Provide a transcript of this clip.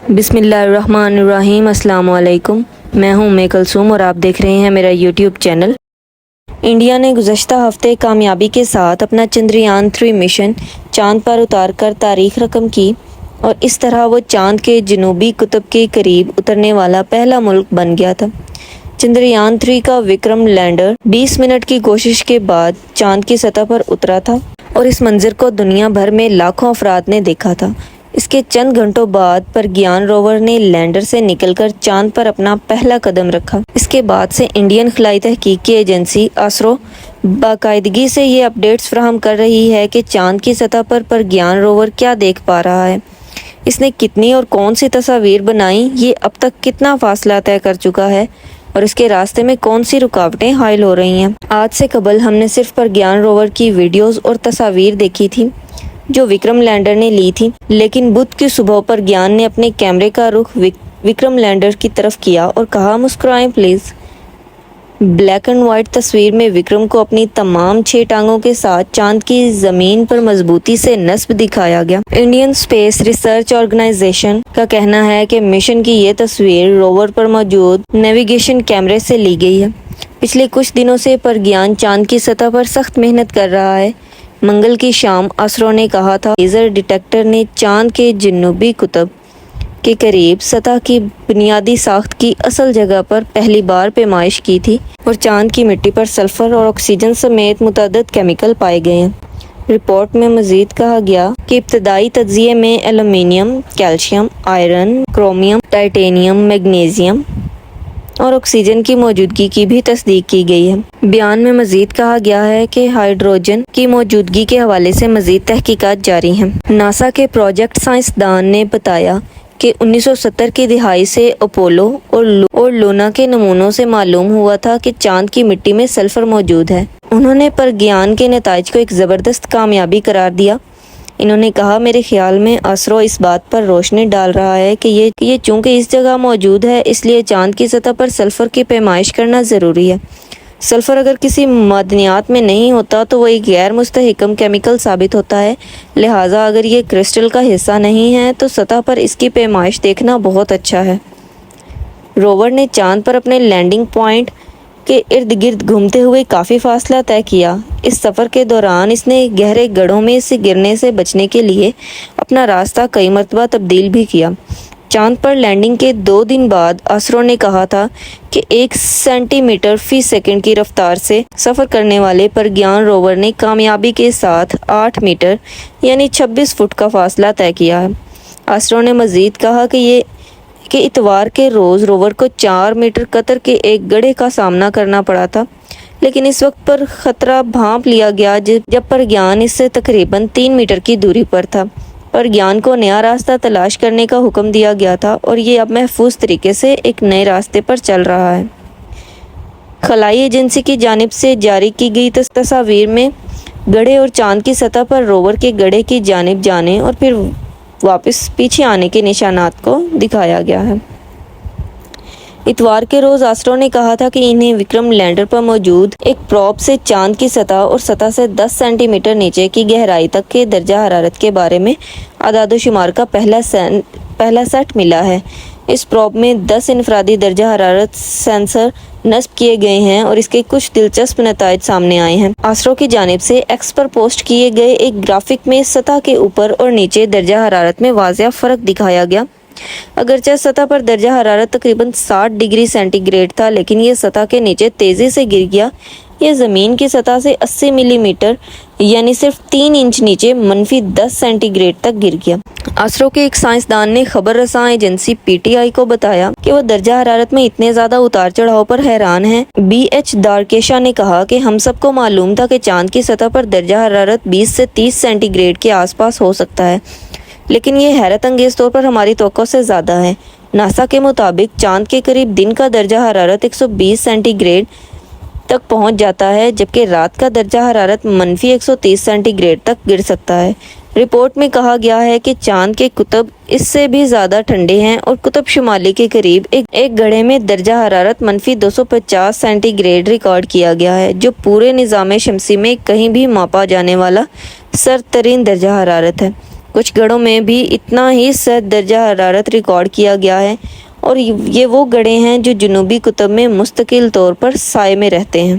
بسم اللہ الرحمن الرحیم۔ السلام علیکم، میں ہوں ام کلثوم اور آپ دیکھ رہے ہیں میرا یوٹیوب چینل۔ انڈیا نے گزشتہ ہفتے کامیابی کے ساتھ اپنا چندریان 3 مشن چاند پر اتار کر تاریخ رقم کی اور اس طرح وہ چاند کے جنوبی قطب کے قریب اترنے والا پہلا ملک بن گیا تھا۔ چندریان 3 کا وکرم لینڈر 20 منٹ کی کوشش کے بعد چاند کی سطح پر اترا تھا اور اس منظر کو دنیا بھر میں لاکھوں افراد نے دیکھا تھا۔ اس کے چند گھنٹوں بعد پرگیان روور نے لینڈر سے نکل کر چاند پر اپنا پہلا قدم رکھا۔ اس کے بعد سے انڈین خلائی تحقیق کی ایجنسی آسرو باقاعدگی سے یہ اپڈیٹس فراہم کر رہی ہے کہ چاند کی سطح پر پرگیان روور کیا دیکھ پا رہا ہے، اس نے کتنی اور کون سی تصاویر بنائیں، یہ اب تک کتنا فاصلہ طے کر چکا ہے اور اس کے راستے میں کون سی رکاوٹیں حائل ہو رہی ہیں۔ آج سے قبل ہم نے صرف پرگیان روور کی ویڈیوز اور تصاویر دیکھی تھی جو وکرم لینڈر نے لی تھی، لیکن بدھ کی صبح پرگیان نے اپنے کیمرے کا رخ وکرم لینڈر کی طرف کیا اور کہا، مسکرائیں پلیز۔ بلیک اینڈ وائٹ تصویر میں وکرم کو اپنی تمام 6 ٹانگوں کے ساتھ چاند کی زمین پر مضبوطی سے نصب دکھایا گیا۔ انڈین اسپیس ریسرچ آرگنائزیشن کا کہنا ہے کہ مشن کی یہ تصویر روور پر موجود نیویگیشن کیمرے سے لی گئی ہے۔ پچھلے کچھ دنوں سے پرگیان چاند کی سطح پر سخت محنت کر رہا ہے۔ منگل کی شام آسرو نے کہا تھا، لیزر ڈیٹیکٹر نے چاند کے جنوبی قطب کے قریب سطح کی بنیادی ساخت کی اصل جگہ پر پہلی بار پیمائش کی تھی اور چاند کی مٹی پر سلفر اور آکسیجن سمیت متعدد کیمیکل پائے گئے ہیں۔ رپورٹ میں مزید کہا گیا کہ ابتدائی تجزیے میں aluminium, calcium, iron, chromium, titanium, magnesium اور آکسیجن کی موجودگی کی بھی تصدیق کی گئی ہے۔ بیان میں مزید کہا گیا ہے کہ ہائیڈروجن کی موجودگی کے حوالے سے مزید تحقیقات جاری ہیں۔ ناسا کے پروجیکٹ سائنسدان نے بتایا کہ 1970 کی دہائی سے اپولو اور لونا کے نمونوں سے معلوم ہوا تھا کہ چاند کی مٹی میں سلفر موجود ہے۔ انہوں نے پرگیان کے نتائج کو ایک زبردست کامیابی قرار دیا۔ انہوں نے کہا، میرے خیال میں آسرو اس بات پر روشنی ڈال رہا ہے کہ یہ چونکہ اس جگہ موجود ہے اس لیے چاند کی سطح پر سلفر کی پیمائش کرنا ضروری ہے۔ سلفر اگر کسی معدنیات میں نہیں ہوتا تو وہ ایک غیر مستحکم کیمیکل ثابت ہوتا ہے، لہٰذا اگر یہ کرسٹل کا حصہ نہیں ہے تو سطح پر اس کی پیمائش دیکھنا بہت اچھا ہے۔ روور نے چاند پر اپنے لینڈنگ پوائنٹ کے ارد گرد گھومتے ہوئے کافی فاصلہ طے کیا۔ اس سفر کے دوران اس نے گہرے گڑھوں میں سے گرنے سے بچنے کے لیے اپنا راستہ کئی مرتبہ تبدیل بھی کیا۔ چاند پر لینڈنگ کے 2 دن بعد آسرو نے کہا تھا کہ 1 سینٹی میٹر فی سیکنڈ کی رفتار سے سفر کرنے والے پرگیان روور نے کامیابی کے ساتھ 8 میٹر یعنی 26 فٹ کا فاصلہ طے کیا ہے۔ آسرو نے مزید کہا کہ اتوار کے روز روور کو 4 میٹر قطر کے ایک گڑھے کا سامنا کرنا پڑا تھا، لیکن اس وقت پر خطرہ بھانپ لیا گیا جب پرگیان اس سے تقریباً 3 میٹر کی دوری پر تھا۔ پرگیان کو نیا راستہ تلاش کرنے کا حکم دیا گیا تھا اور یہ اب محفوظ طریقے سے ایک نئے راستے پر چل رہا ہے۔ خلائی ایجنسی کی جانب سے جاری کی گئی تصاویر میں گڑھے اور چاند کی سطح پر روور کے گڑھے کی جانب جانے اور پھر واپس پیچھے آنے کے نشانات کو دکھایا گیا ہے۔ اتوار کے روز آسرو نے کہا تھا کہ انہیں وکرم لینڈر پر موجود ایک پروب سے چاند کی سطح اور سطح سے 10 سینٹی میٹر نیچے کی گہرائی تک کے درجہ حرارت کے بارے میں اعداد و شمار کا پہلا سیٹ ملا ہے۔ اس پروب میں 10 انفرادی درجہ حرارت سینسر نصب کیے گئے ہیں اور اس کے کچھ دلچسپ نتائج سامنے آئے ہیں۔ آسرو کی جانب سے ایکس پر پوسٹ کیے گئے ایک گرافک میں سطح کے اوپر اور نیچے درجہ حرارت میں واضح فرق دکھایا گیا۔ اگرچہ سطح پر درجہ حرارت تقریباً 60 ڈگری سینٹی گریڈ تھا، لیکن یہ سطح کے نیچے تیزی سے گر گیا۔ یہ زمین کی سطح سے 80 ملی میٹر یعنی صرف 3 انچ نیچے -10 سینٹی گریڈ تک گر گیا۔ آسرو کے ایک سائنسدان نے خبر رساں ایجنسی PTI کو بتایا کہ وہ درجہ حرارت میں اتنے زیادہ اتار چڑھاؤ پر حیران ہیں۔ BH دارکیشا نے کہا کہ ہم سب کو معلوم تھا کہ چاند کی سطح پر درجہ حرارت 20 سے 30 سینٹی گریڈ کے آس پاس ہو سکتا ہے، لیکن یہ حیرت انگیز طور پر ہماری توقع سے زیادہ ہے۔ ناسا کے مطابق چاند کے قریب دن کا درجہ حرارت 120 سینٹی گریڈ تک پہنچ جاتا ہے، جبکہ رات کا درجہ حرارت -130 سینٹی گریڈ تک گر سکتا ہے۔ رپورٹ میں کہا گیا ہے کہ چاند کے قطب اس سے بھی زیادہ ٹھنڈے ہیں اور قطب شمالی کے قریب ایک گڑھے میں درجہ حرارت -250 سینٹی گریڈ ریکارڈ کیا گیا ہے، جو پورے نظام شمسی میں کہیں بھی ماپا جانے والا سرد ترین درجہ حرارت ہے۔ کچھ گڑھوں میں بھی اتنا ہی سرد درجہ حرارت ریکارڈ کیا گیا ہے، اور یہ وہ گڑھے ہیں جو جنوبی قطب میں مستقل طور پر سائے میں رہتے ہیں۔